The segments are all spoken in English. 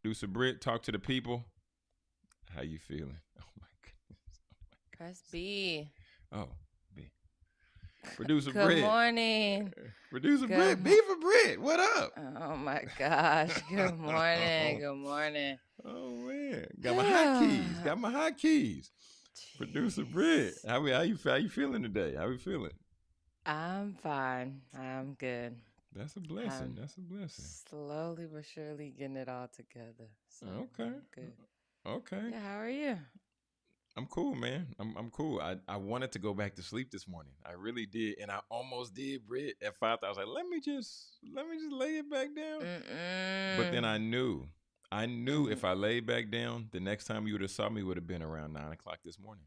Producer Britt, talk to the people. How you feeling? Oh my goodness. Press B. Oh, B. Producer Good Britt. morning. Producer Good. Britt. B for Britt. What up? Oh my gosh. Good morning. Oh, Good morning. oh man. Got my hotkeys. Got my hotkeys. Producer Britt. Jeez. How you feeling today? How you feeling? I'm fine. I'm good. That's a blessing. I'm That's a blessing. slowly but surely getting it all together. So Okay. I'm good. Okay. Yeah. How are you? I'm cool, man. I'm cool. I wanted to go back to sleep this morning. I really did, and I almost did. Britt at 5. I was like, let me just lay it back down. But then Mm-mm. I knew Mm-hmm. if I laid back down, the next time you would have saw me would have been around 9 o'clock this morning.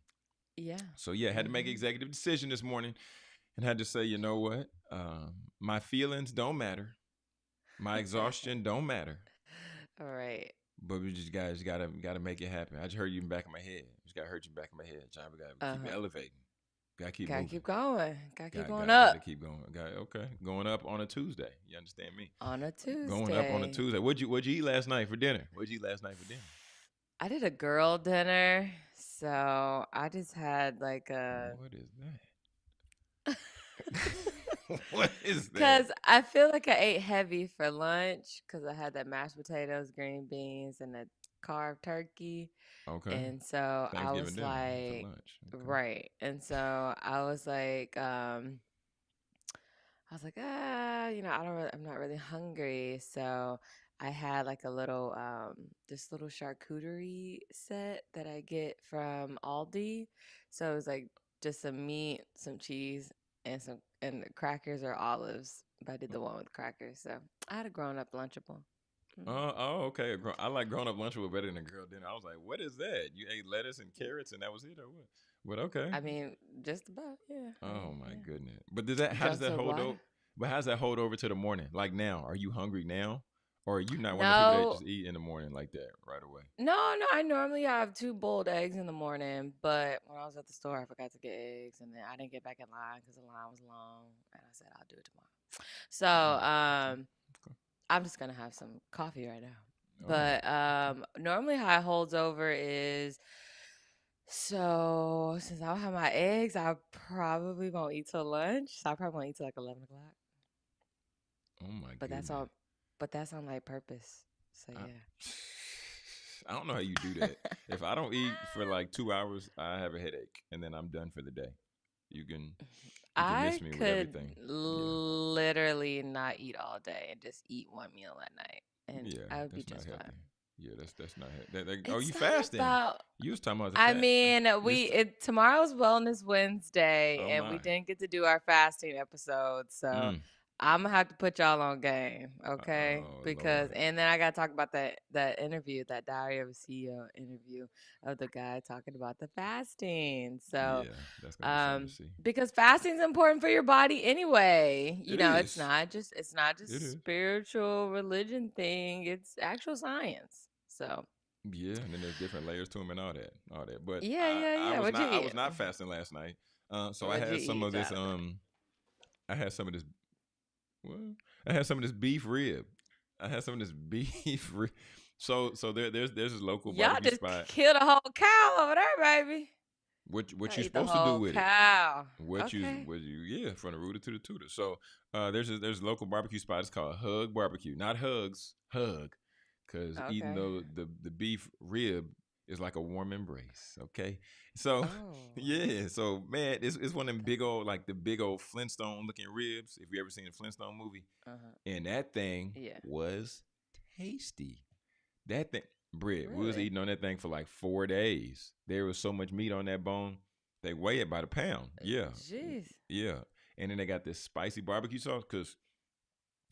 Yeah. So yeah, I had to make an Mm-hmm. executive decision this morning, and had to say, you know what? My feelings don't matter. My exhaustion don't matter. All right. But we just guys gotta make it happen. I just heard you in the back of my head. Just gotta hurt you in the back of my head. John, we gotta keep Uh-huh. elevating. Gotta keep Gotta moving. keep going. Gotta keep going Gotta up keep going. Got okay. Going up on a Tuesday. You understand me? on a Going up on a Tuesday. Tuesday. What'd you eat last night for dinner? What'd you eat last night for dinner? I did a girl dinner, so I just had like a What is that? What is that? because I feel like I ate heavy for lunch because I had that mashed potatoes, green beans, and a carved turkey. Okay. And so I Thanksgiving was dinner for like, lunch. Okay. right. And so I was like, I'm not really hungry. So I had like a little, this little charcuterie set that I get from Aldi. So it was like just some meat, some cheese, and crackers or olives. But I did the one with crackers. So I had a grown up Lunchable. Mm. Okay. I like grown up lunch was better than a girl dinner. I was like, what is that? You ate lettuce and carrots and that was it or what? But okay. I mean, just about, yeah. I Oh mean, my yeah. goodness. But does that how does Drunk that some hold over? water. But how's that hold over to the morning? Like now, are you hungry now? Or are you not one of the people that No, just eat in the morning like that right away? no. I normally have two boiled eggs in the morning, but when I was at the store, I forgot to get eggs, and then I didn't get back in line because the line was long, and I said I'll do it tomorrow. So Oh, okay. Okay. I'm just gonna have some coffee right now. Oh, But okay. normally how it holds over is so since I don't have my eggs, I probably won't eat till lunch. So I probably won't eat till like 11 o'clock. Oh my But that's goodness. all. But that's on like purpose. So I, yeah. I don't know how you do that. If I don't eat for like 2 hours, I have a headache and then I'm done for the day. You can you can miss I me with could everything. Yeah. literally not eat all day and just eat one meal at night, and Yeah, I would be that's not just fine. healthy. Yeah, that's not oh, you It's not fasting? about. You was talking about the I fat. mean, This tomorrow's Wellness Wednesday, oh and we my. didn't get to do our fasting episode, so Mm. I'm gonna have to put y'all on game, okay? Oh Because Lord. and then I gotta talk about that interview, that Diary of a CEO interview of the guy talking about the fasting. So Yeah, that's gonna be fun to see. because fasting's important for your body anyway. It It's is. not just It is. spiritual religion thing. It's actual science. So Yeah, and then there's different layers to them and all that, all that. But yeah, I, yeah, I yeah. was What'd you not, I eat? was not fasting last night. So I What'd you had some eat, of this. Jonathan? I had some of this. Well, I had some of this beef rib. I had some of this beef rib. So there's this local Y'all barbecue just spot. killed a whole cow over there, baby. What I you eat the supposed to do whole with it? cow. What you Okay. what you yeah from the rooter to the tutor. So there's a local barbecue spot. It's called Hug Barbecue, not Hugs, Hug, because eating Okay. the beef rib is like a warm embrace. Okay, so Oh. yeah, so man, it's one of them big old like the big old Flintstone looking ribs. If you ever seen a Flintstone movie, Uh-huh. and that thing Yeah. was tasty. That thing, bread. We was Really? eating on that thing for like 4 days. There was so much meat on that bone. They weigh it by the pound. Yeah, Jeez. yeah. And then they got this spicy barbecue sauce because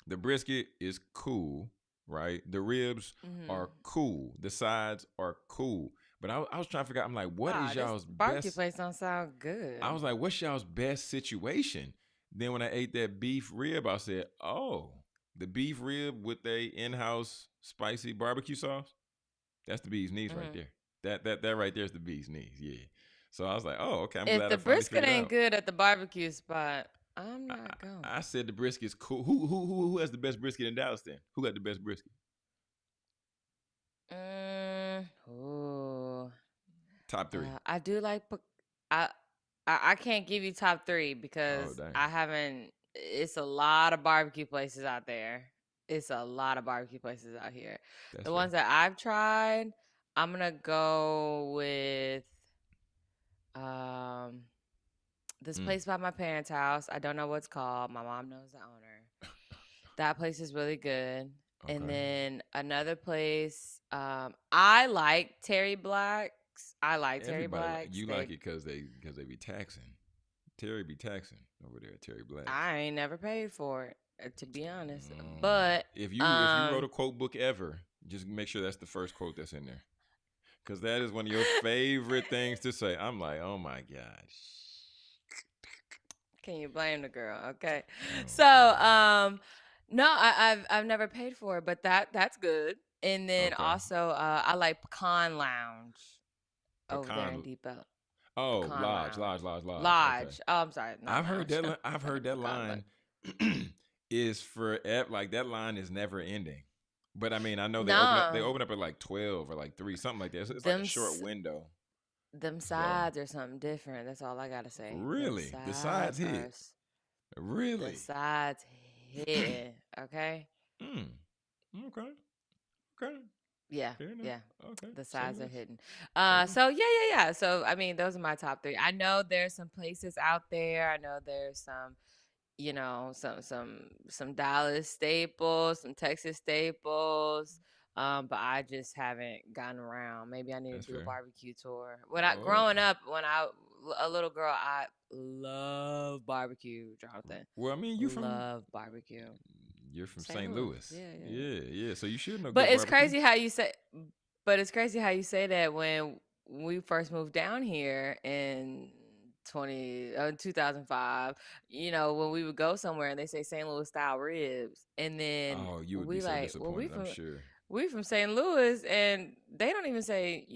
the brisket is cool, right? The ribs are Mm-hmm. cool. The sides are cool. But I was trying to figure out. I'm like, what Wow, is this y'all's barbecue best? place don't sound I good. was like, what's y'all's best situation? Then when I ate that beef rib, I said, oh, the beef rib with a in-house spicy barbecue sauce. That's the bee's knees right Mm-hmm. there. That right there is the bee's knees. Yeah. So I was like, oh, okay. I'm If glad I the finally brisket figured it ain't out. good at the barbecue spot, I'm I, not going. I said the brisket's cool. Who has the best brisket in Dallas? Then who got the best brisket? Ooh. Top three. I do like. I, I can't give you top three Oh, because dang. I haven't. It's a lot of barbecue places out there. It's a lot of barbecue places out here. That's The fair. ones that I've tried, I'm gonna go with um this Mm. place by my parents' house. I don't know what it's called. My mom knows the owner. That place is really good. And Okay. then another place, I like Terry Black's. I like Terry Everybody Black's. you like it because they be taxing. Terry be taxing over there at Terry Black's. I ain't never paid for it, to be honest. Mm. But If you wrote a quote book ever, just make sure that's the first quote that's in there. Cause that is one of your favorite things to say. I'm like, oh my gosh. can you blame the girl? Okay. Oh So, God. no, I've never paid for it, but that's good. And then Okay. also, I like Pecan Lounge over there in Pecan. Depot. Oh, Pecan Lodge, Lounge. Lodge, Lodge, Lodge. Okay. Lodge. Oh, I'm sorry, not lounge. I've heard that Pecan Lounge. line is for like that line is never ending. But I mean, I know they No, open up at like 12 or like 3, something like that. It's like a them short s- window. them So sides are something different. That's all I gotta say. Them really, the sides sides hit. the Really. sides hitting. Okay. Mm. Okay. Okay. Yeah, Fair enough. yeah. Okay. The Say sides are less. hidden. Say less. So yeah. So I mean, those are my top three. I know there's some places out there. I know there's some, some Dallas staples, some Texas staples. But I just haven't gotten around. Maybe I need to That's do a fair. barbecue tour. When I Oh. growing up, when I a little girl, I love barbecue, Jonathan. Well, I mean, Love barbecue. you're from St. St. Louis. Louis. Yeah, yeah, yeah. Yeah, yeah. So you should know But good it's barbecue. crazy how you say but it's crazy how you say that when we first moved down here in 2005, when we would go somewhere and they say St. Louis style ribs, and then Oh, you would be we so like, well, disappointed, I'm sure. we from St. Louis, and they don't even say,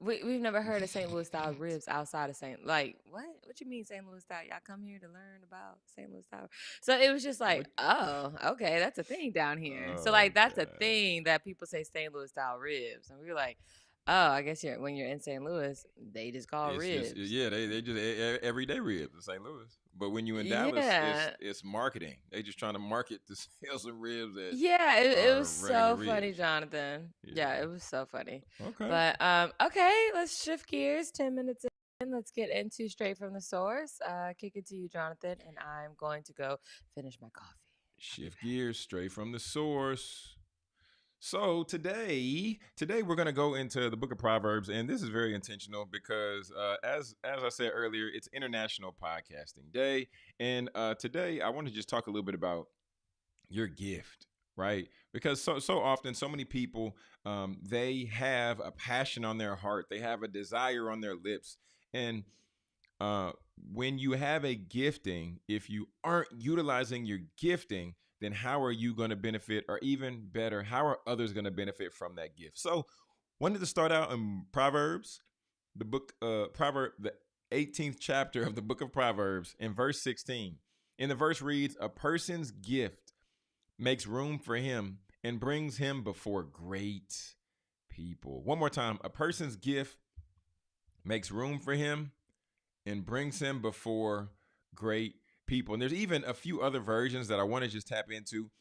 we've never heard of St. Louis style What? ribs outside of St. Like, what you mean St. Louis style? Y'all come here to learn about St. Louis style. So it was just like, What? oh, okay, that's a thing down here. So Oh like that's a God. thing that people say St. Louis style ribs, and we were like, oh, I guess when you're in St. Louis, they just call It's just ribs. yeah, they just everyday ribs in St. Louis. But when you in Dallas, Yeah, it's marketing. They just trying to market to sell some ribs that yeah, it was are regular so funny, ribs. Jonathan. Yeah, Yeah. it was so funny. Okay. But okay, let's shift gears. 10 minutes in, let's get into straight from the source. Kick it to you, Jonathan, and I'm going to go finish my coffee. I'll be Shift gears straight from the source. So today we're gonna go into the Book of Proverbs, and this is very intentional because, as I said earlier, it's International Podcasting Day, and today I want to just talk a little bit about your gift, right? Because so often, so many people, they have a passion on their heart, they have a desire on their lips, and uh, when you have a gifting, if you aren't utilizing your gifting, then how are you going to benefit, or even better, how are others going to benefit from that gift? So, wanted to start out in Proverbs, the book, the 18th chapter of the book of Proverbs, in verse 16. And the verse reads, "A person's gift makes room for him and brings him before great people." One more time, a person's gift makes room for him and brings him before great people. And there's even a few other versions that I want to just tap into.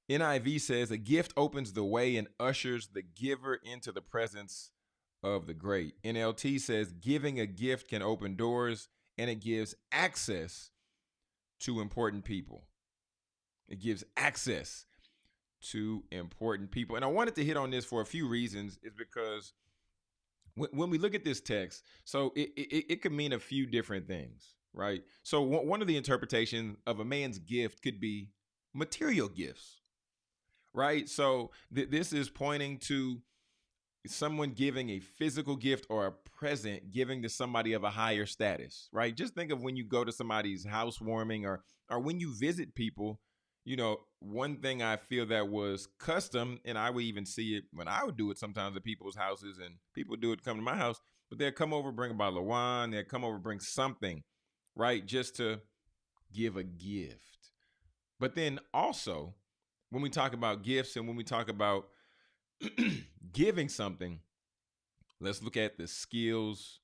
NIV says, "A gift opens the way and ushers the giver into the presence of the great." NLT says, "Giving a gift can open doors and it gives access to important people." It gives access to important people. And I wanted to hit on this for a few reasons, is because when we look at this text, so it could mean a few different things, right? So one of the interpretations of a man's gift could be material gifts, right? So this is pointing to someone giving a physical gift or a present, giving to somebody of a higher status, right? Just think of when you go to somebody's housewarming, or when you visit people. One thing I feel that was custom, and I would even see it when I would do it sometimes at people's houses, and people do it come to my house, but they'd come over, bring a bottle of wine, they'd come over, bring something, right? Just to give a gift. But then also, when we talk about gifts and when we talk about Giving something, let's look at the skills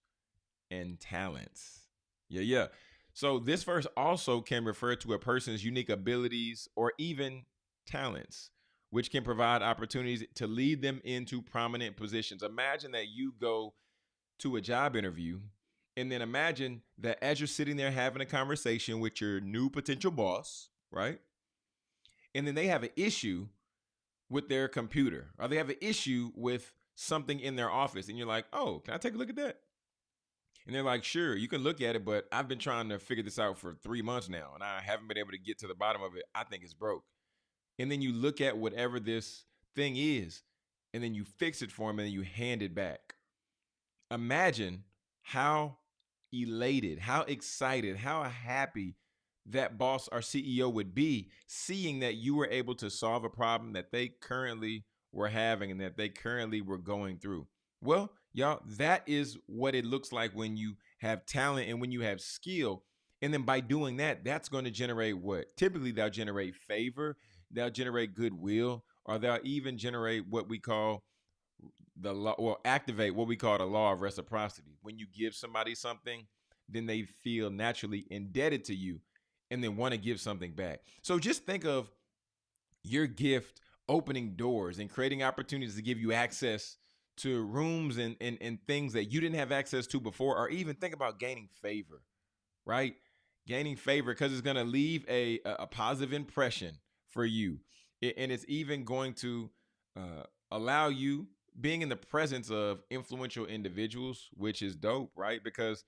and talents. Yeah. So this verse also can refer to a person's unique abilities or even talents, which can provide opportunities to lead them into prominent positions. Imagine that you go to a job interview, and then imagine that as you're sitting there having a conversation with your new potential boss, right? And then they have an issue with their computer, or they have an issue with something in their office, and you're like, oh, can I take a look at that? And they're like, sure, you can look at it, but I've been trying to figure this out for 3 months now, and I haven't been able to get to the bottom of it. I think it's broke. And then you look at whatever this thing is, and then you fix it for them, and then you hand it back. Imagine how elated, how excited, how happy that boss or CEO would be seeing that you were able to solve a problem that they currently were having and that they currently were going through. Well, y'all, that is what it looks like when you have talent and when you have skill. And then by doing that, that's going to generate what? Typically, they'll generate favor, they'll generate goodwill, or they'll even generate what we call the law, or activate what we call the law of reciprocity. When you give somebody something, then they feel naturally indebted to you and then want to give something back. So just think of your gift opening doors and creating opportunities to give you access to rooms and things that you didn't have access to before, or even think about gaining favor, right? Gaining favor because it's going to leave a positive impression for you. And it's even going to allow you being in the presence of influential individuals, which is dope, right? Because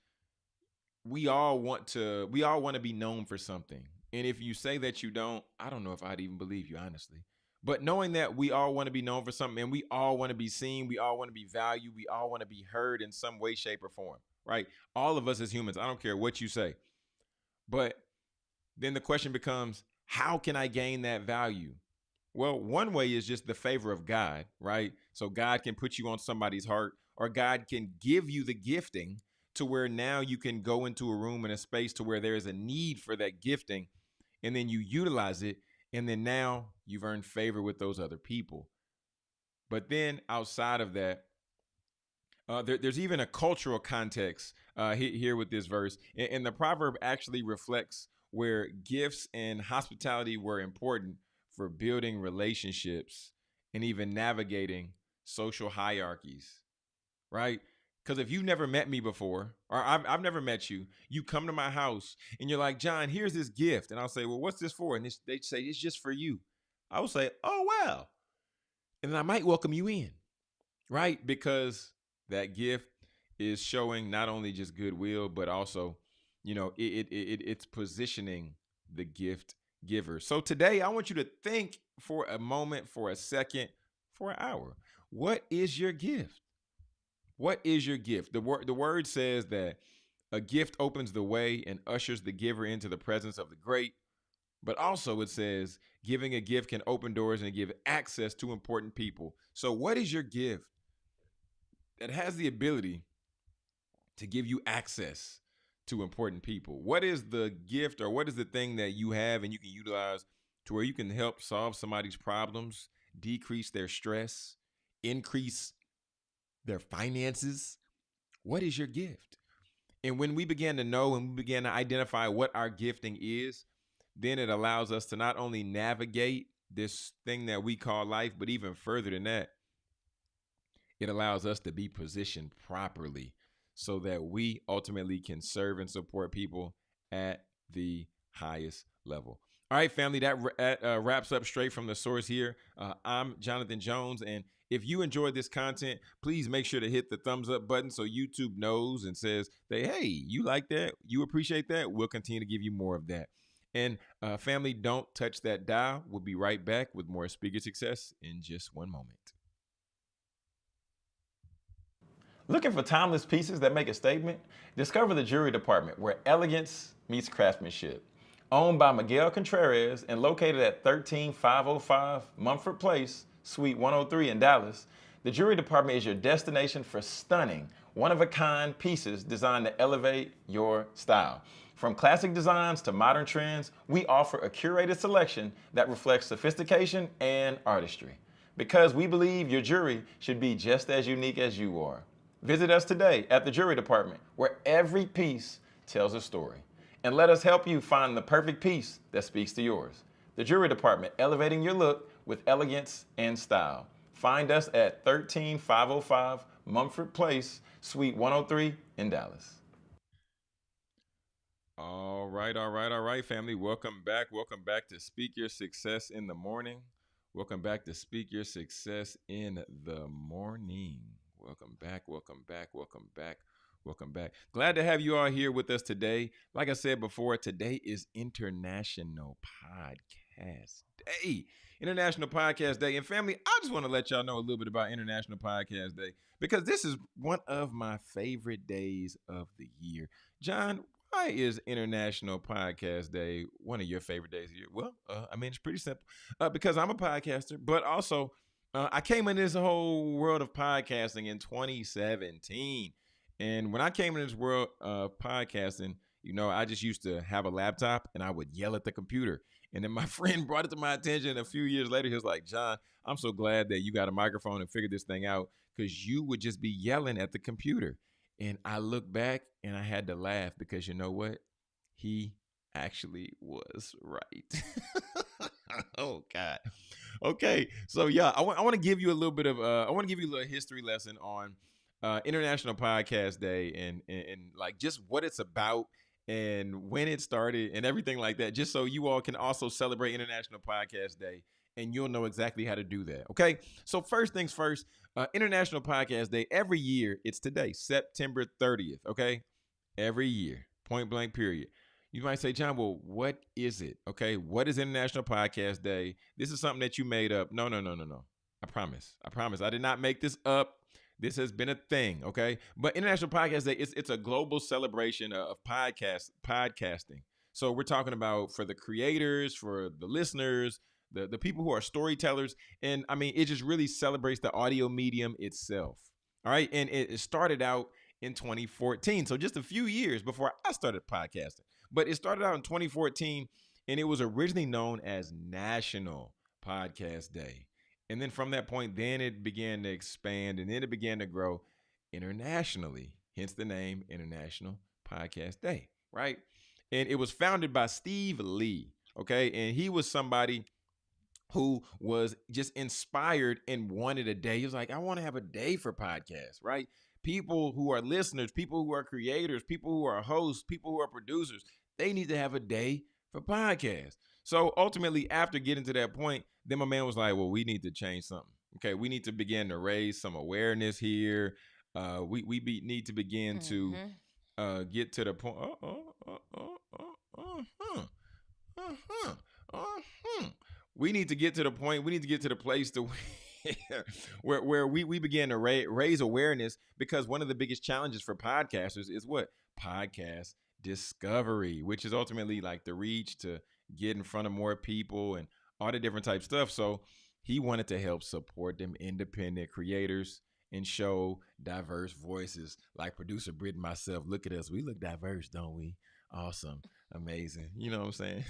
we all want to be known for something. And if you say that you don't, I don't know if I'd even believe you, honestly. But knowing that we all want to be known for something, and we all want to be seen, we all want to be valued, we all want to be heard in some way, shape, or form, right? All of us as humans, I don't care what you say. But then the question becomes, how can I gain that value? Well, one way is just the favor of God, right? So God can put you on somebody's heart, or God can give you the gifting to where now you can go into a room and a space to where there is a need for that gifting, and then you utilize it, and then now you've earned favor with those other people. But then outside of that, there's even a cultural context here with this verse. And the proverb actually reflects where gifts and hospitality were important for building relationships and even navigating social hierarchies, right? Because if you've never met me before, or I've never met you, you come to my house and you're like, John, here's this gift. And I'll say, well, what's this for? And they say, it's just for you. I will say, oh, wow. And then I might welcome you in, right? Because that gift is showing not only just goodwill, but also, it's positioning the gift giver. So today, I want you to think for a moment, for a second, for an hour. What is your gift? What is your gift? The word says that a gift opens the way and ushers the giver into the presence of the great. But also it says giving a gift can open doors and give access to important people. So what is your gift that has the ability to give you access to important people? What is the gift, or what is the thing that you have and you can utilize to where you can help solve somebody's problems, decrease their stress, increase their finances? What is your gift? And when we begin to know and we begin to identify what our gifting is, then it allows us to not only navigate this thing that we call life, but even further than that, it allows us to be positioned properly so that we ultimately can serve and support people at the highest level. All right, family, that wraps up straight from the source here. I'm Jonathan Jones, and if you enjoyed this content, please make sure to hit the thumbs up button so YouTube knows and says that, hey, you like that, you appreciate that, we'll continue to give you more of that. And family, don't touch that dial. We'll be right back with more Speaker Success in just one moment. Looking for timeless pieces that make a statement? Discover the Jewelry Department, where elegance meets craftsmanship. Owned by Miguel Contreras and located at 13505 Mumford Place, Suite 103 in Dallas, the Jewelry Department is your destination for stunning, one-of-a-kind pieces designed to elevate your style. From classic designs to modern trends, we offer a curated selection that reflects sophistication and artistry. because we believe your jury should be just as unique as you are. Visit us today at the Jury Department, where every piece tells a story. And let us help you find the perfect piece that speaks to yours. The Jury Department, elevating your look with elegance and style. Find us at 13505 Mumford Place, Suite 103 in Dallas. All right, family. Welcome back. Welcome back to Speak Your Success in the Morning. Welcome back to Speak Your Success in the Morning. Welcome back. Welcome back. Welcome back. Welcome back. Glad to have you all here with us today. Like I said before, today is International Podcast Day. International Podcast Day. And family, I just want to let y'all know a little bit about International Podcast Day because this is one of my favorite days of the year. John, why is International Podcast Day one of your favorite days of the year? Well, I mean, it's pretty simple. Because I'm a podcaster, but also I came in this whole world of podcasting in 2017. And when I came in this world of podcasting, I just used to have a laptop and I would yell at the computer. And then my friend brought it to my attention a few years later. He was like, John, I'm so glad that you got a microphone and figured this thing out because you would just be yelling at the computer. And I look back and I had to laugh because you know what? He actually was right. Oh God. Okay. So yeah, I want to give you a little bit of I want to give you a little history lesson on International Podcast Day and like just what it's about and when it started and everything like that, just so you all can also celebrate International Podcast Day and you'll know exactly how to do that. Okay. So first things first, International Podcast Day, every year, it's today, September 30th. Okay. Every year, point blank, period. You might say, John, well, what is it? Okay. What is International Podcast Day? This is something that you made up. No, no, no, no, no. I promise. I promise. I did not make this up. This has been a thing, okay? But International Podcast Day, it's a global celebration of podcasting. So we're talking about for the creators, for the listeners, the people who are storytellers, and I mean, it just really celebrates the audio medium itself. All right, and it started out in 2014, so just a few years before I started podcasting. But it started out in 2014, and it was originally known as National Podcast Day. And then from that point, then it began to expand and then it began to grow internationally, hence the name International Podcast Day, right? And it was founded by Steve Lee, okay? And he was somebody who was just inspired and wanted a day. He was like, I want to have a day for podcasts, right? People who are listeners, people who are creators, people who are hosts, people who are producers, they need to have a day for podcasts. So ultimately, after getting to that point, then my man was like, well, we need to change something. Okay, we need to begin to raise some awareness here. Need to begin to Mm-hmm. get to the point. Uh-huh. Uh-huh. We need to get to the point. We need to get to the place to where we begin to raise awareness because one of the biggest challenges for podcasters is what? Podcast discovery, which is ultimately like the reach to get in front of more people and all the different type stuff. So he wanted to help support them independent creators and show diverse voices like producer Britt and myself. Look at us. We look diverse, don't we? Awesome. Amazing. You know what I'm saying?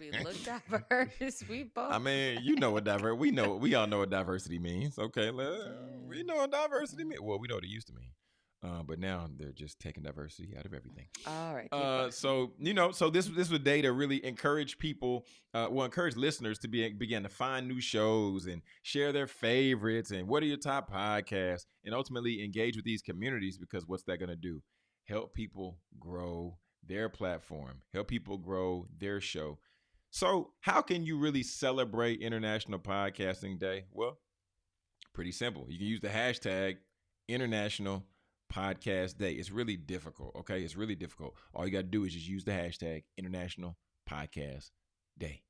We look diverse. We I both. mean, you know what diversity. We all know what diversity means. Okay, we know what diversity means. Well, we know what it used to mean, but now they're just taking diversity out of everything. All right, keep going. So this was a day to really encourage people, encourage listeners to begin to find new shows and share their favorites and what are your top podcasts, and ultimately engage with these communities because what's that going to do? Help people grow their platform, help people grow their show. So, how can you really celebrate International Podcasting Day? Well, pretty simple. You can use the hashtag International Podcast Day. It's really difficult, okay? It's really difficult. All you got to do is just use the hashtag International Podcast Day,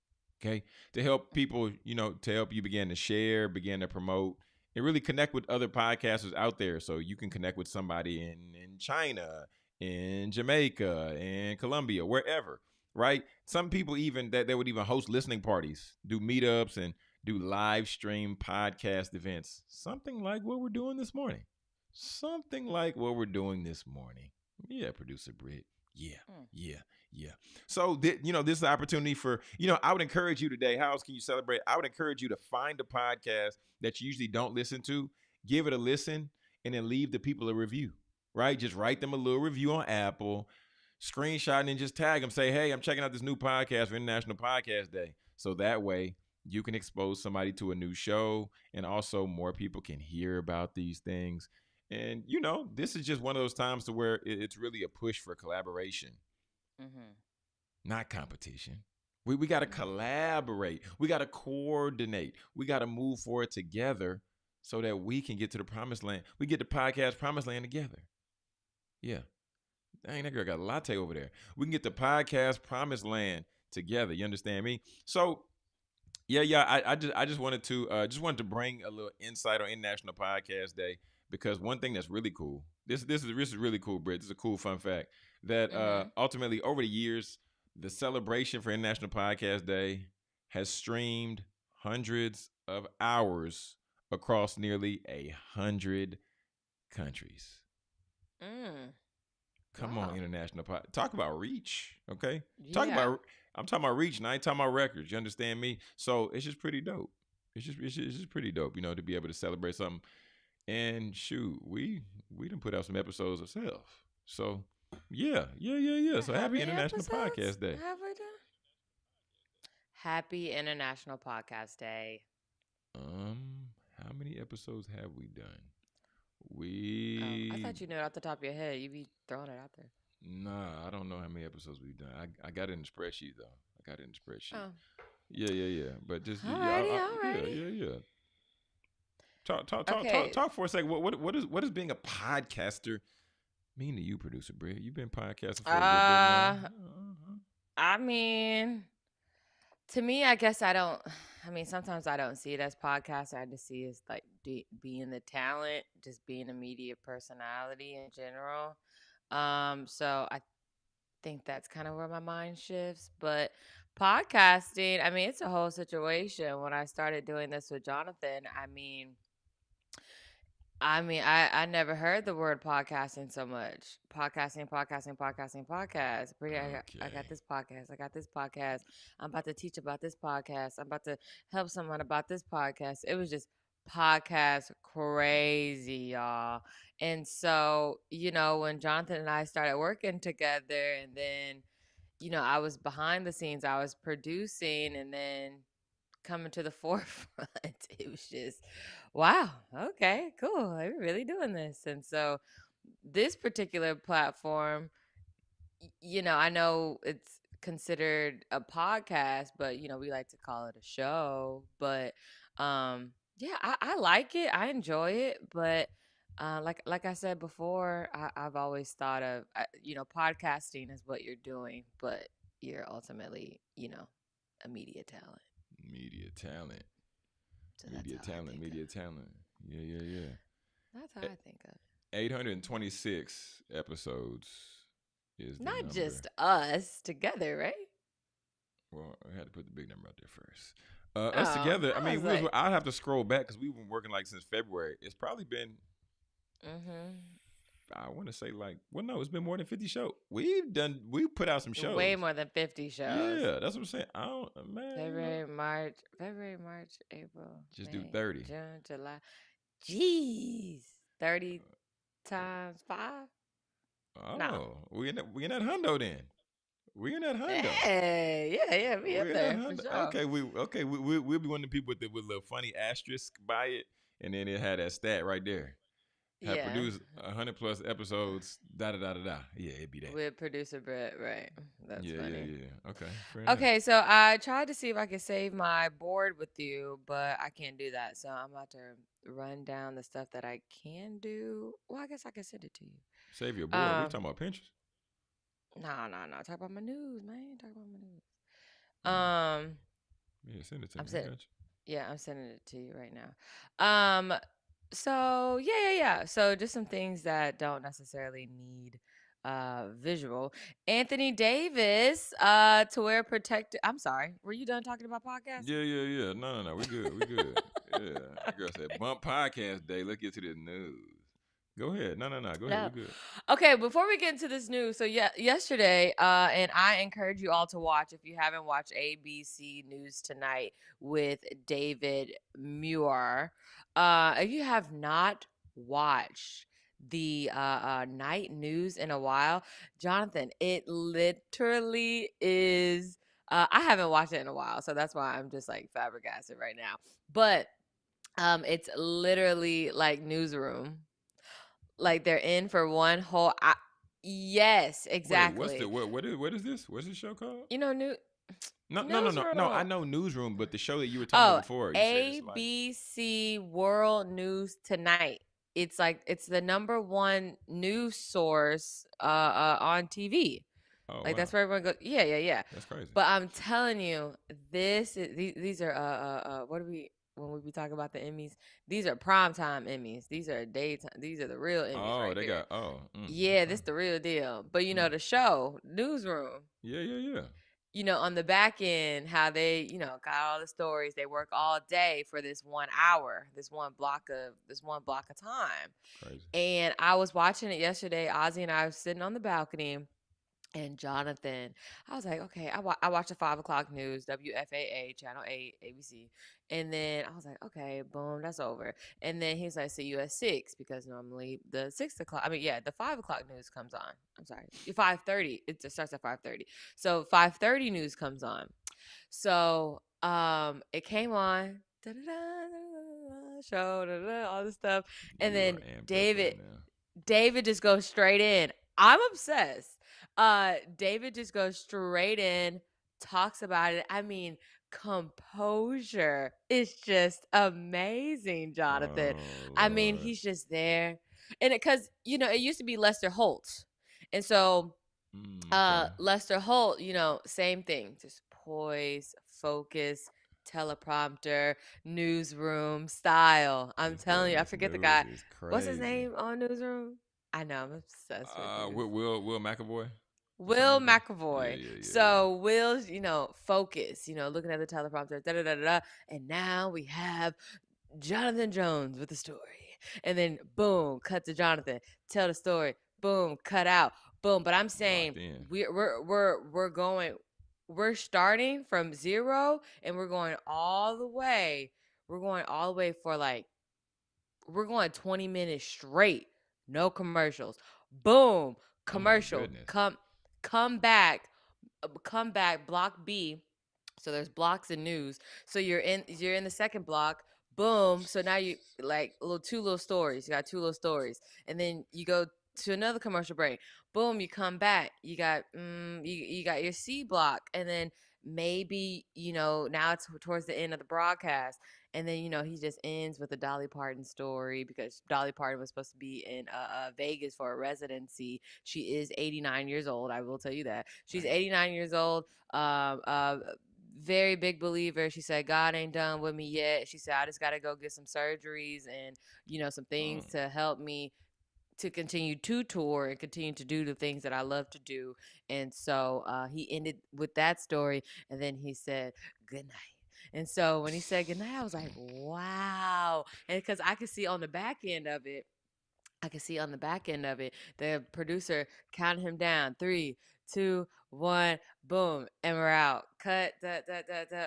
okay? To help people, to help you begin to share, begin to promote, and really connect with other podcasters out there so you can connect with somebody in China, in Jamaica, in Colombia, wherever, right? Some people even that they would even host listening parties, do meetups and do live stream podcast events. Something like what we're doing this morning. Something like what we're doing this morning. Yeah, producer Britt. Yeah, Mm. yeah, yeah. So, this is the opportunity for, I would encourage you today. How else can you celebrate? I would encourage you to find a podcast that you usually don't listen to, give it a listen, and then leave the people a review, right? Just write them a little review on Apple, screenshot, and then just tag them. Say, hey, I'm checking out this new podcast for International Podcast Day. So that way you can expose somebody to a new show, and also more people can hear about these things. And this is just one of those times to where it's really a push for collaboration, Mhm. not competition. We got to Mhm. collaborate. We got to coordinate. We got to move forward together so that we can get to the promised land. We get the podcast promised land together. Yeah. Dang, that girl got a latte over there. We can get the podcast promised land together. You understand me? So yeah. I just wanted to bring a little insight on International Podcast Day, because one thing that's really cool. This is really cool, Britt. This is a cool fun fact that Mhm. ultimately over the years, the celebration for International Podcast Day has streamed hundreds of hours across nearly 100 countries. Mm. Come on, Wow. international talk about reach, okay? Talk Yeah. about I'm talking about reach, and I ain't talking about records. You understand me? So it's just pretty dope. It's just pretty dope, to be able to celebrate something. And shoot, we done put out some episodes ourselves. So yeah. Yeah. So How happy many International episodes Podcast Day. have we done? Happy International Podcast Day. How many episodes have we done? Oh, I We thought you knew it off the top of your head. You be throwing it out there. Nah, I don't know how many episodes we've done. I got it in the spreadsheet though. I got it in the spreadsheet. Oh. Yeah. But just yeah, Alrighty. yeah, Alrighty. yeah, yeah. Talk, talk, talk, talk, Okay. talk for a second. What is being a podcaster mean to you, producer Britt? You've been podcasting for a good bit now. Uh, I mean, to me, I guess I don't. I mean, sometimes I don't see it as podcast. I just see it as like being the talent, just being a media personality in general. So I think that's kind of where my mind shifts. But podcasting, I mean, it's a whole situation. When I started doing this with Jonathan, I never heard the word podcasting so much. Podcast. Pretty, I got Okay. this podcast. I got this podcast. I'm about to teach about this podcast. I'm about to help someone about this podcast. It was just podcast crazy, y'all. And so, when Jonathan and I started working together, and then, I was behind the scenes, I was producing, and then coming to the forefront. It was just, wow, okay, cool. We're really doing this. And so this particular platform, I know it's considered a podcast, but we like to call it a show. But yeah, I like it. I enjoy it. But like I said before, I've always thought of podcasting is what you're doing, but you're ultimately a media talent. Media talent. So that's how I think of Media it. talent. Yeah. That's how Eh, I think of it. 826 episodes is the Not number. just us together, right? Well, I had to put the big number out there first. Us Oh, together. I I mean, was like, I'd have to scroll back because we've been working like since February. It's probably been, mm-hmm. I want to say like, well, no, it's been more than 50 shows. We put out some Way shows. more than 50 shows. Yeah, that's what I'm saying. I don't, man, February, March, April, just do May, 30. June, July. Jeez. 30 times 5? No. Oh, we in that hundo then. We in that hundo. Hey, yeah, be up We in that there for hundo. sure. We'll be one of the people with a little funny asterisk by it, and then it had that stat right there. Have Yeah. produced 100 plus episodes. Da da da da da. Yeah, it'd be that. With producer Britt, right. That's funny. Yeah. Okay, fair enough. Okay, so I tried to see if I could save my board with you, but I can't do that. So I'm about to run down the stuff that I can do. Well, I guess I can send it to you. Save your board. We talking about Pinterest? No. Talk about my news, man. Talk about my news. Mm. Um, Yeah, send it to I'm me. I sending. got Yeah, I'm sending it to you right now. So yeah. So just some things that don't necessarily need visual. Anthony Davis to wear protective. I'm sorry. Were you done talking about you. podcasting? Yeah. No. We good. Yeah. That girl said bump podcast day. Let's get to the news. Go ahead. No, no, no. Go ahead. We No. good. Okay, before we get into this news, so yeah, yesterday, and I encourage you all to watch if you haven't watched ABC News Tonight with David Muir. If you have not watched the night news in a while, Jonathan, it literally is. I haven't watched it in a while, so that's why I'm just like flabbergasted right now. But it's literally like newsroom, like they're in for one whole yes, Wait, what's the exactly. what is this? What's this show called? You know, No, no, no, no, no. I newsroom. know Newsroom, but the show that you were talking about Oh, before, you said it's like, ABC World News Tonight. It's like it's the number one news source on TV. oh Like wow, that's where everyone goes. Yeah, yeah, yeah. that's crazy. But I'm telling you, these are what do we when we be talking about the Emmys? These are primetime Emmys. These are daytime. These are the real Emmys Oh, right they here. got Yeah, okay, this the real deal. But you mm, know the show newsroom. yeah, yeah, yeah, On the back end, how they got all the stories. They work all day for this 1 hour, this one block of time. crazy. And I was watching it yesterday. Ozzy and I were sitting on the balcony, and Jonathan, I was like, okay, I watched the 5 o'clock news, WFAA, Channel 8, ABC. And then I was like, okay, boom, that's over. And then he's like, see you at 6, because normally the 6 o'clock, the 5 o'clock news comes on. I'm sorry, 5:30. It just starts at 5:30. So 5:30 news comes on. So it came on, show, all this stuff. And You are then amped up right David now. David just goes straight in. I'm obsessed. David just goes straight in, talks about it. I mean, composure is just amazing, Jonathan. Oh I mean, Lord. he's just there. And because, it used to be Lester Holt. And so Okay. Lester Holt, same thing. Just poise, focus, teleprompter, newsroom style. I'm telling you, I This forget the news guy. is What's his crazy. name on newsroom? I know, I'm obsessed with news. Will McAvoy or something Will like that. Yeah, McAvoy. yeah, yeah, yeah. So Will's, focus, looking at the teleprompter, da da da da. And now we have Jonathan Jones with the story. And then boom, cut to Jonathan. Tell the story. Boom, cut out. Boom. But I'm saying Locked in. we're starting from zero and we're going all the way. We're going all the way for like we're going 20 minutes straight. No commercials. Boom. Oh my Commercial. goodness. Come back. Come back. Block B. So there's blocks in news. So you're in the second block. Boom. So now you like two little stories. You got two little stories, and then you go to another commercial break. Boom. You come back. You got you got your C block, and then maybe now it's towards the end of the broadcast, and then he just ends with a Dolly Parton story, because Dolly Parton was supposed to be in Vegas for a residency. She is 89 years old. I will tell you that she's Dang. 89 years old. Very big believer. She said, God ain't done with me yet. She said, I just got to go get some surgeries and, some things Mm. to help me to continue to tour and continue to do the things that I love to do. And so he ended with that story. And then he said, good night. And so when he said good night, I was like, wow. And because I could see on the back end of it, the producer counted him down. 3, 2, 1, boom, and we're out. Cut,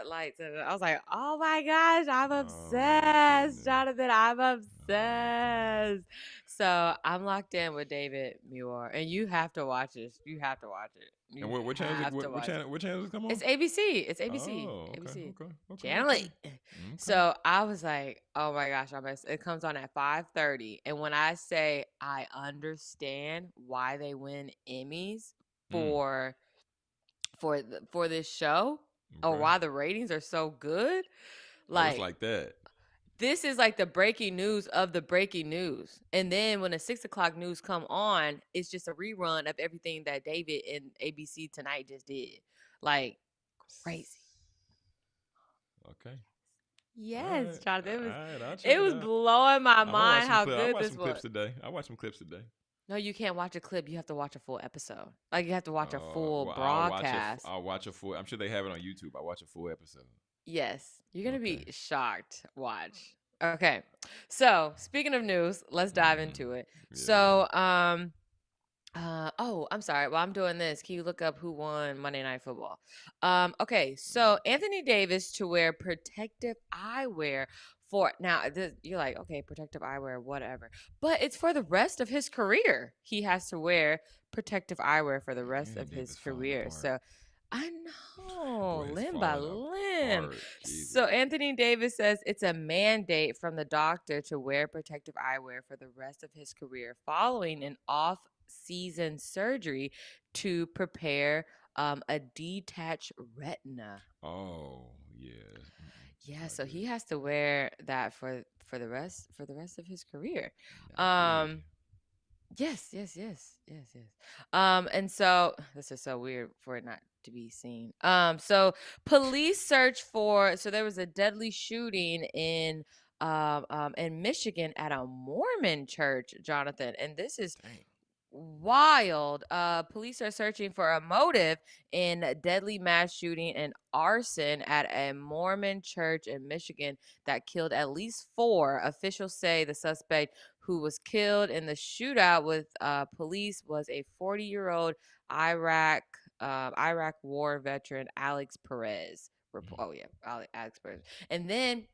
lights. I was like, oh my gosh, I'm Oh my obsessed, goodness. Jonathan. I'm Oh my goodness. obsessed. So I'm locked in with David Muir, and you have to watch this. You have to watch it. And You what channels? have to watch it. What channels come on? It's ABC. It's ABC. Oh, okay, ABC. okay, okay, Channel okay, 8. okay. So I was like, oh my gosh, it comes on at 5:30. And when I say I understand why they win Emmys Mm, for for this show, or okay. why the ratings are so good, Oh, it's like like that. this is like the breaking news of the breaking news. And then when the 6 o'clock news come on, it's just a rerun of everything that David and ABC Tonight just did. Like crazy. Okay. All Yes, right. Jonathan. All right. I'll check It it was out. blowing my I'm gonna watch mind some how clips. I'll good watch this some clips was. today. I'll watch some clips today. No, you can't watch a clip. You have to watch a full episode. Like you have to watch a full Well, broadcast. I'll watch a full. I'm sure they have it on YouTube. I'll watch a full episode. Yes, you're gonna Okay. be shocked. Watch. Okay. So, speaking of news, let's dive Mm-hmm. into it. Yeah, yeah. So, oh, I'm sorry. While I'm doing this, can you look up who won Monday Night Football? Okay, so Anthony Davis to wear protective eyewear for now. You're like, okay, protective eyewear, whatever, but it's for the rest of his career. He has to wear protective eyewear for the rest Anthony of his Davis falling career. apart. So I know, Boy, it's limb by falling limb. apart. So Jesus. Anthony Davis says it's a mandate from the doctor to wear protective eyewear for the rest of his career following an off-season surgery to prepare a detached retina. Oh, yeah. It's Yeah, not so good. he has to wear that for the rest of his career. Not good. Um Yes, yes, yes, yes, yes. And so this is so weird for it not to be seen. So police search for so there was a deadly shooting in Michigan at a Mormon church, Jonathan, and this is Dang. wild. Police are searching for a motive in a deadly mass shooting and arson at a Mormon church in Michigan that killed at least four. Officials say the suspect who was killed in the shootout with police was a 40-year-old Iraq Iraq war veteran Alex Perez. Oh yeah, Alex Perez. And then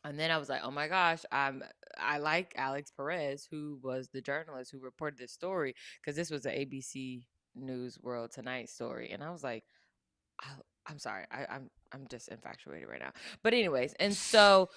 I was like, oh my gosh, I like Alex Perez, who was the journalist who reported this story, because this was an ABC News World Tonight story, and I was like, I, I'm sorry, I'm just infatuated right now. But anyways, and so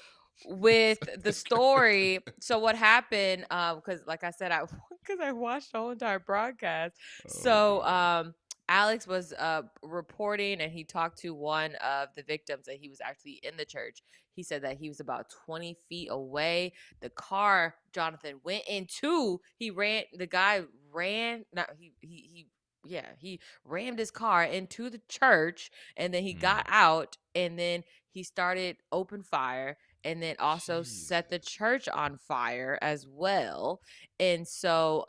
with the story, so what happened? Because like I said, I because I watched the whole entire broadcast. Oh So God. Alex was reporting, and he talked to one of the victims, and he was actually in the church. He said that he was about 20 feet away. The car Jonathan went into. He ran. The guy ran. Not he. Yeah, he rammed his car into the church, and then he Mm. got out, and then he started open fire, and then also set the Jesus. church on fire as well. And so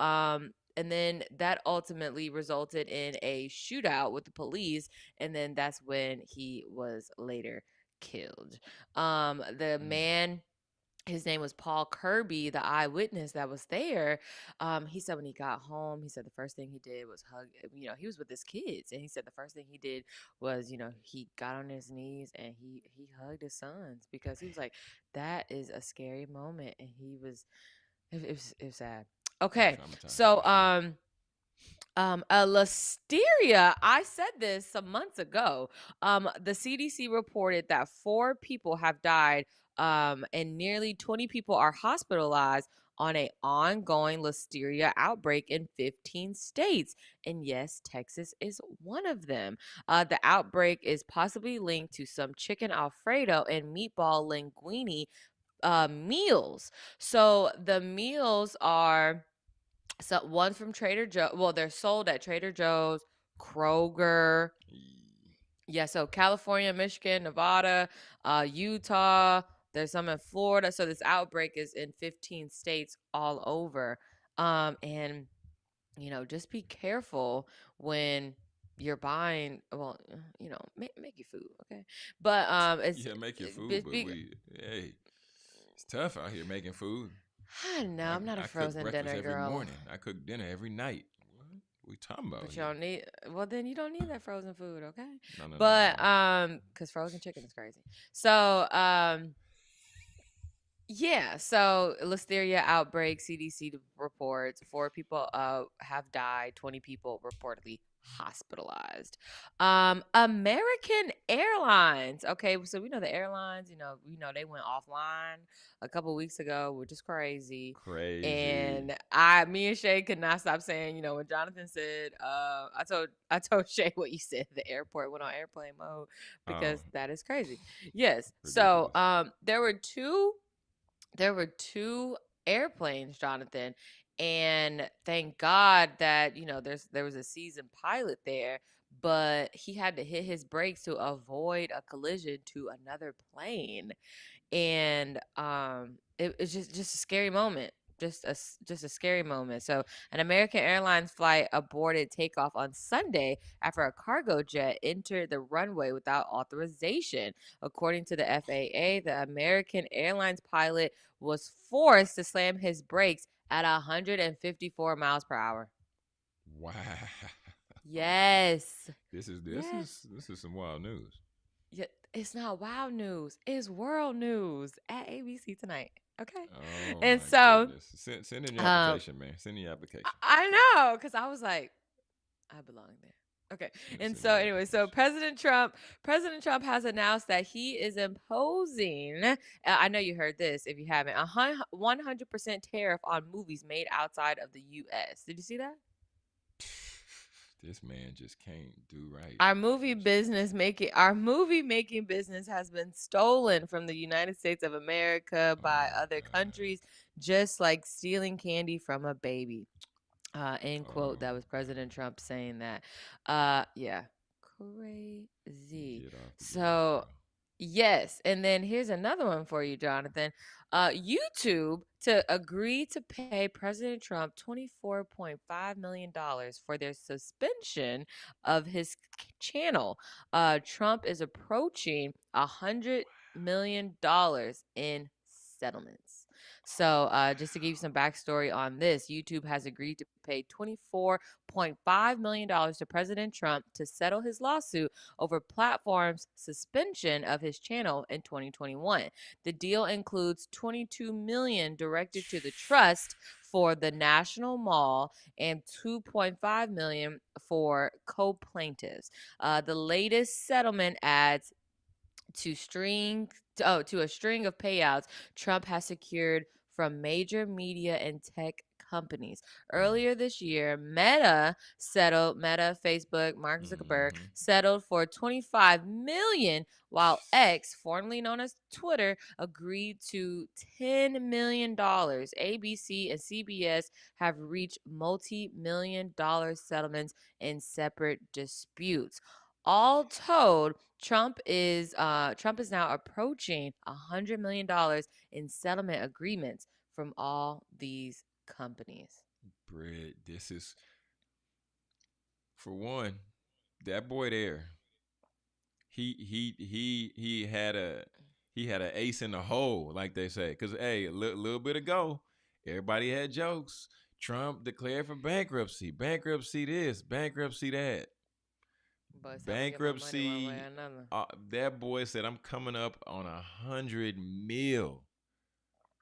and then that ultimately resulted in a shootout with the police, and then that's when he was later killed. The Mm. man, his name was Paul Kirby, the eyewitness that was there. He said when he got home, he said the first thing he did was hug. He was with his kids, and he said the first thing he did was, he got on his knees and he hugged his sons, because he was like, that is a scary moment, and it was sad. That's Okay, traumatizing so for sure. a listeria. I said this some months ago. The CDC reported that four people have died, and nearly 20 people are hospitalized on a ongoing listeria outbreak in 15 states. And yes, Texas is one of them. The outbreak is possibly linked to some chicken Alfredo and meatball linguine meals. So the meals are, so one's from Trader Joe. Well, they're sold at Trader Joe's, Kroger. Yee. Yeah, so California, Michigan, Nevada, Utah. There's some in Florida. So this outbreak is in 15 states all over. And just be careful when you're buying. Well, make your food, okay? But it's Yeah, make your food, be, but be, hey, it's tough out here making food. I don't know. I'm not a I cook frozen breakfast dinner every girl. morning. I cook dinner every night. What? We talking about But you here? don't need, well, then you don't need that frozen food, okay? No, no, no, no, But no. cuz frozen chicken is crazy. So, yeah, so listeria outbreak, CDC reports 4 people have died, 20 people reportedly hospitalized. American Airlines. Okay, so we know the airlines, they went offline a couple weeks ago, which is crazy. Crazy. And me and Shay could not stop saying, when Jonathan said, I told Shay what you said, the airport went on airplane mode, Oh, because that is crazy. Yes. So ridiculous. there were two airplanes, Jonathan, and thank God that there was a seasoned pilot there, but he had to hit his brakes to avoid a collision to another plane, and it's just a scary moment. just a scary moment. So, an American Airlines flight aborted takeoff on Sunday after a cargo jet entered the runway without authorization. According to the FAA, the American Airlines pilot was forced to slam his brakes at 154 miles per hour. Wow. Yes. This is this Yes. is this is some wild news. Yeah, it's not wow news. It's world news at ABC tonight. Okay. Oh And my so, goodness. Send in your um, application, man. Send in your application. I know, because I was like, I belong there. Okay. And Send so in your anyway, so application. President Trump has announced that he is imposing, I know you heard this if you haven't, 100% tariff on movies made outside of the US. Did you see that? This man just can't do right. Our movie making business has been stolen from the United States of America Oh by my other God. countries, just like stealing candy from a baby. End quote. Oh That was President God. Trump saying that. Yeah, crazy. Get off the gas, bro. So yes, and then here's another one for you, Jonathan. YouTube to agree to pay President Trump $24.5 million for their suspension of his channel. Trump is approaching $100 million in settlements. So, just to give you some backstory on this, YouTube has agreed to pay $24.5 million to President Trump to settle his lawsuit over platform's suspension of his channel in 2021. The deal includes $22 million directed to the trust for the National Mall and $2.5 million for co-plaintiffs. The latest settlement adds to a string of payouts Trump has secured from major media and tech companies. Earlier this year, Meta, Facebook, Mark Zuckerberg Mm-hmm. settled for 25 million, while X, formerly known as Twitter, agreed to $10 million. ABC and CBS have reached multi-million-dollar settlements in separate disputes. All told, Trump is now approaching $100 million in settlement agreements from all these companies. Britt, this is for one, that boy there. He had a ace in the hole, like they say. Cause hey, a little bit ago, everybody had jokes. Trump declared for bankruptcy. Bankruptcy this, bankruptcy that. But I'm gonna get my money one way or Bankruptcy. another. That boy said, "I'm coming up on 100 mil."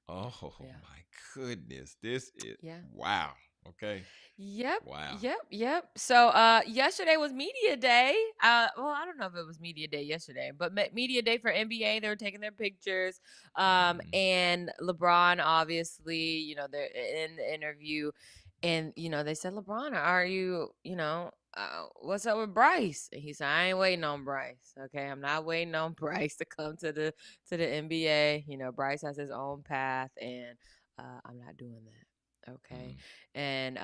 Oh Yeah. my goodness, this is Yeah. wow. Okay, Yep, wow. yep. So yesterday was media day. Well, I don't know if it was media day yesterday, but media day for NBA. They were taking their pictures. Mm-hmm. And LeBron, obviously, they're in the interview, and they said, LeBron, are you, what's up with Bryce? And he said, I ain't waiting on Bryce. Okay, I'm not waiting on Bryce to come to the NBA. Bryce has his own path, and I'm not doing that. Okay. Mm. And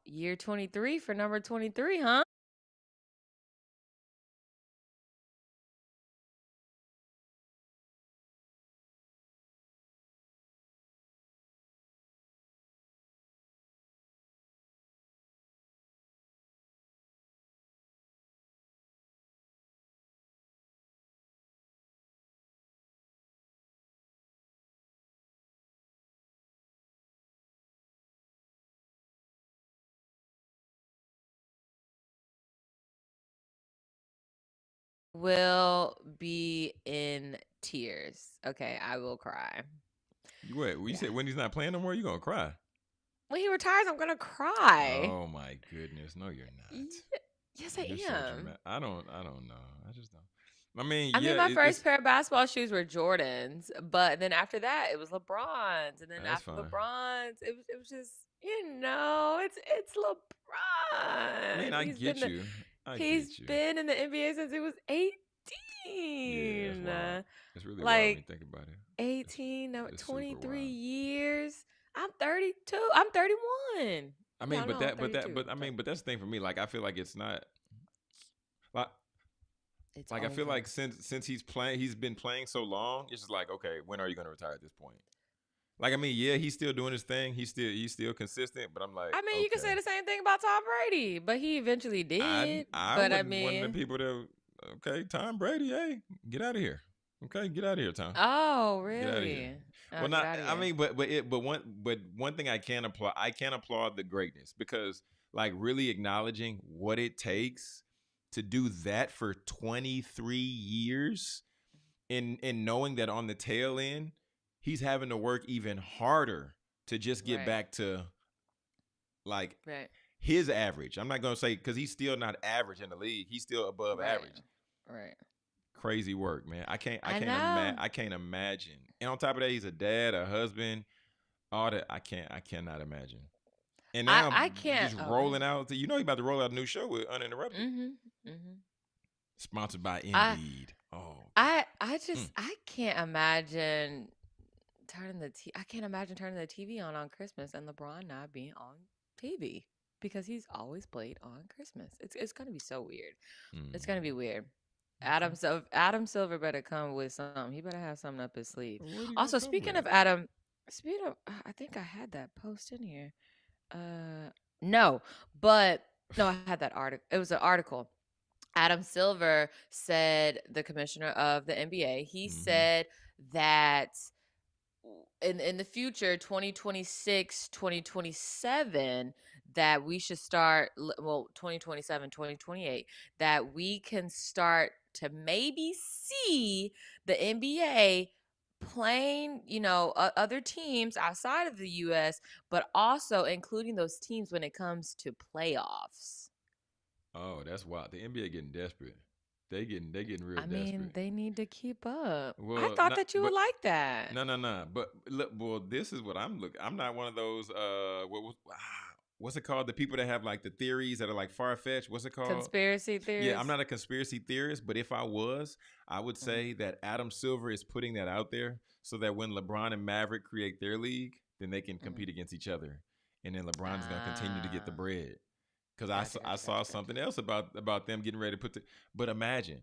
year 23 for number 23, huh? Will be in tears. Okay, I will cry. You what? You Yeah. said when he's not playing no more, you gonna cry? When he retires, I'm gonna cry. Oh my goodness, no, you're Ye- not. yes, I You're so am. dramatic. I don't know. I just don't. I mean, I yeah, mean, my it's first pair of basketball shoes were Jordans, but then after that, it was LeBron's, and then that's after fine. LeBron's, it was just it's I mean, LeBron. I get you. I He's get you. been in the NBA since he was Yeah, it's 18. wild. It's really wild when you Like think about it. It's 18, no, it's super 23 wild. years. I'm 32. I'm 31. I mean, No, no, I'm 32. I mean, but that's the thing for me. Like, I feel like it's not like It's like I feel like over. since he's been playing so long. It's just like, okay, when are you gonna retire at this point? Like, I mean, yeah, he's still doing his thing. He's still consistent. But I'm like, I mean, you can say okay, the same thing about Tom Brady, but he eventually I did. I But I wouldn't one of the mean, people that okay, Tom Brady, hey, get out of here. Okay, get out of here, Tom. oh, Get out of here. really? Oh, Well, get not. out of I here. mean, but one thing I can applaud the greatness because like really acknowledging what it takes to do that for 23 years and knowing that on the tail end he's having to work even harder to just get Right, back to like right, his average. I'm not gonna say because he's still not average in the league. He's still above right, average. right. Crazy work, man. I can't I I can't know. imagine I can't imagine. And on top of that, he's a dad, a husband, all that. I cannot imagine. And now I can't. just Oh, go rolling ahead. out. You know he about to roll out a new show with Uninterrupted, Mhm, mhm. sponsored by I Indeed. Oh I God. just I can't imagine I can't imagine turning the TV on Christmas and LeBron not being on TV because he's always played on Christmas. It's gonna be so weird. It's gonna be Mm. weird. Okay. Adam Silver better come with something. He better have something up his sleeve. What are you gonna Also, come speaking with? of Adam, speaking of, I think I had that post in here. No, but no, I had that article. It was an article. Adam Silver said, the commissioner of the NBA, he Mm-hmm. said that in the future 2026, 2027, that we should start well 2027, 2028, that we can start to maybe see the NBA playing, other teams outside of the US, but also including those teams when it comes to playoffs. Oh, that's wild. The NBA getting desperate. They getting real I mean, desperate. they need to keep up. I Well, thought not that you would but like that. no, no, no. But look, well, this is what I'm looking. I'm not one of those. What's it called? The people that have like the theories that are like far fetched. What's it called? Conspiracy Yeah, I'm theorists. not a conspiracy theorist, but if I was, I would Mhm. say that Adam Silver is putting that out there so that when LeBron and Maverick create their league, then they can Mhm. compete against each other, and then LeBron is going to continue to get the Ah, bread. Because gotcha, I gotcha, saw gotcha, gotcha. something else about them getting ready to put the. But imagine,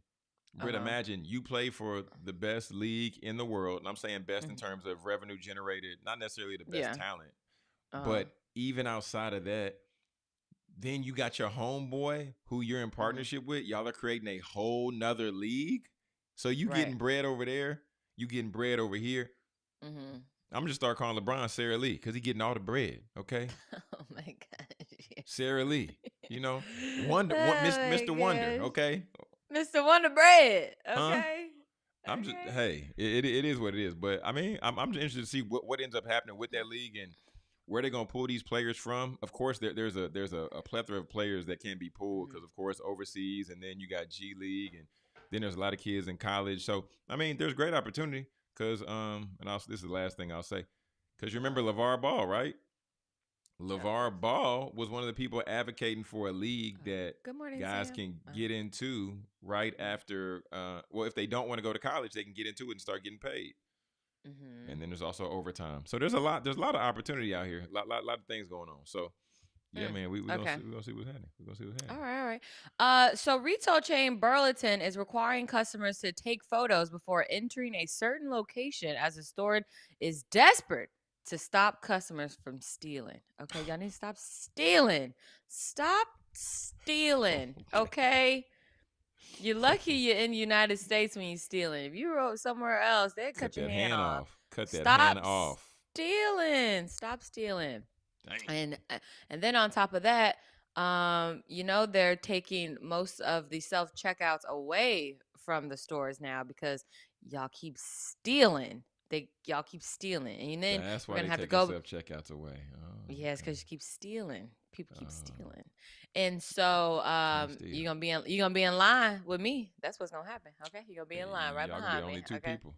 Uh Britt, huh. imagine you play for the best league in the world, and I'm saying best in Hmm. terms of revenue generated, not necessarily the best Yeah. talent, Uh huh. but even outside of that, then you got your homeboy who you're in Hmm. partnership with. Y'all are creating a whole nother league. So you Right. getting bread over there, you getting bread over here. Hmm. I'm just start calling LeBron Sarah Lee because he getting all the bread. Okay, Oh my gosh. You're Sarah Lee. silly. You know, Mr. Oh my Wonder. gosh. Okay, Mr. Wonder Bread. huh? Okay. I'm just Okay. hey, it is what it is. But I mean, I'm just interested to see what ends up happening with that league and where they're gonna pull these players from. Of course, there's a plethora of players that can be pulled Hmm. because of course overseas, and then you got G League, and then there's a lot of kids in college. So I mean, there's great opportunity because this is the last thing I'll say because you Uh remember huh. LeVar Ball, right? Yeah, of course. LeVar Ball was one of the people advocating for a league Oh. that Good morning, guys Sam. can get into right after. Well, if they don't want to go to college, they can get into it and start getting paid. Mm-hmm. And then there's also overtime. So there's a lot. There's a lot of opportunity out here. Lot of things going on. So yeah, Mm. man, we gonna Okay. see. We gonna see what's happening. We gonna see what's All happening. right, all right. So retail chain Burlington is requiring customers to take photos before entering a certain location as the store is desperate to stop customers from stealing. Okay, y'all need to stop stealing. Stop stealing. Okay. You're lucky you're in the United States when you're stealing. If you were somewhere else, they'd Cut cut your that hand hand off. off. Cut that Stop hand off. stealing. Stop stealing. Damn. And then on top of that, they're taking most of the self checkouts away from the stores now because y'all keep stealing. Y'all keep stealing, and then That's we're why gonna they have to taking go. self checkouts away. Oh, Yes, okay. because you keep stealing. People keep Oh, stealing, and so can't steal. you're gonna be in line with me. That's what's gonna happen. Okay, you're gonna be in line right Y'all gonna be the behind me. only two Okay. people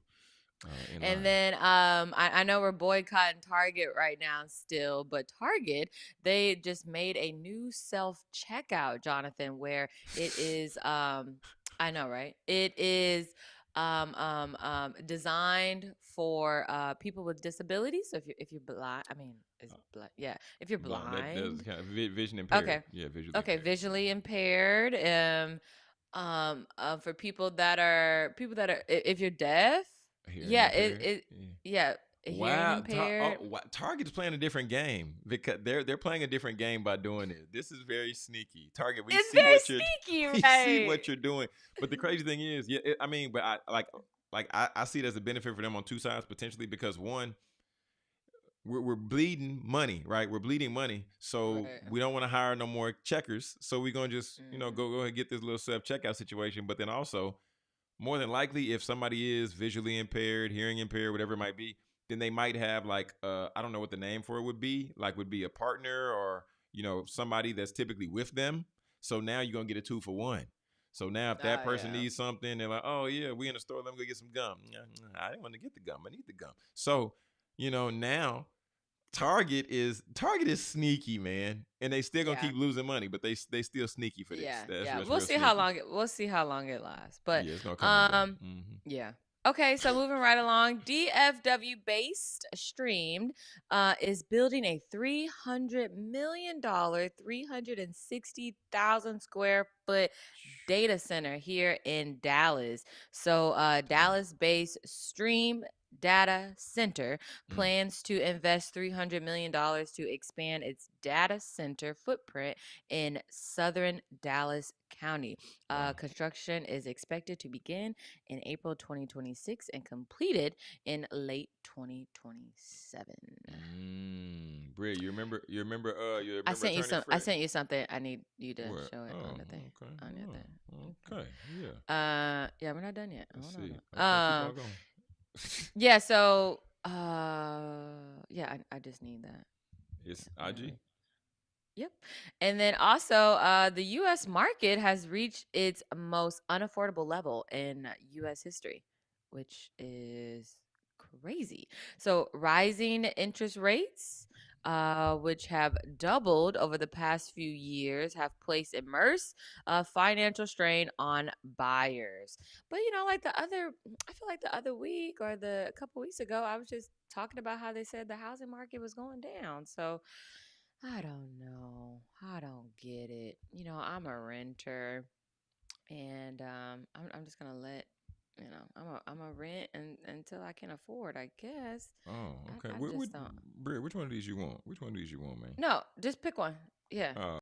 in And line. then I know we're boycotting Target right now still, but Target, they just made a new self checkout, Jonathan, where it is I know, right? It is designed for people with disabilities. So if you're blind, I mean, Uh, yeah, if you're Blind. That's blind, kind of vision impaired. okay, Yeah, visually okay, impaired. visually impaired, for people that are if you're deaf, Hearing yeah, impaired. Yeah. yeah, hearing impaired. Target's playing a different game because they're playing a different game by doing it. This is very sneaky. Target, we It's see very what you're sneaky, we see right? what you're doing. But the crazy thing is, yeah, I mean, but I see it as a benefit for them on two sides potentially because one, we're bleeding money, right? We're bleeding money, so Right. we don't want to hire no more checkers. So we're gonna just Mm-hmm. go ahead and get this little self checkout situation. But then also, more than likely, if somebody is visually impaired, hearing impaired, whatever it might be, then they might have like I don't know what the name for it would be, like would be a partner or somebody that's typically with them. So now you're gonna get a 2 for 1. So now if that Oh person yeah. needs something, they're like, oh yeah, we in the store, let me go get some gum. I didn't want to get the gum, I need the gum. So now Target is sneaky, man, and they still gonna Yeah. keep losing money, but they still sneaky for this. Yeah, That's yeah. that's We'll real see how sneaky. long it lasts. But Yeah, it's gonna come and go. Mm-hmm. yeah. Okay, so moving right along, DFW based streamed is building a $300 million, 360,000 square foot data center here in Dallas. So Damn. Dallas based Stream Data Center Mm, plans to invest $300 million to expand its data center footprint in southern Dallas County. wow. Construction is expected to begin in April 2026 and completed in late 2027. Britt, you I remember sent you Attorney some. I Fred? sent you something. I need you to What? show it on Oh, the thing. okay. On your thing. Oh, okay. Yeah. Yeah, we're not done yet. Let's Hold see. on. Okay, keep on going. Yeah. So, yeah, I just need that. It's IG. Apparently. Yep. And then also, the U.S. market has reached its most unaffordable level in U.S. history, which is crazy. So, rising interest rates, which have doubled over the past few years, have placed immense financial strain on buyers. But I feel like the other week or a couple weeks ago, I was just talking about how they said the housing market was going down. So, I don't know. I don't get it. I'm a renter, and I'm just gonna let I'm a rent until I can afford. I guess. Oh, okay. I just don't. Britt, which one of these you want? Which one of these you want, man? No, just pick one. Yeah.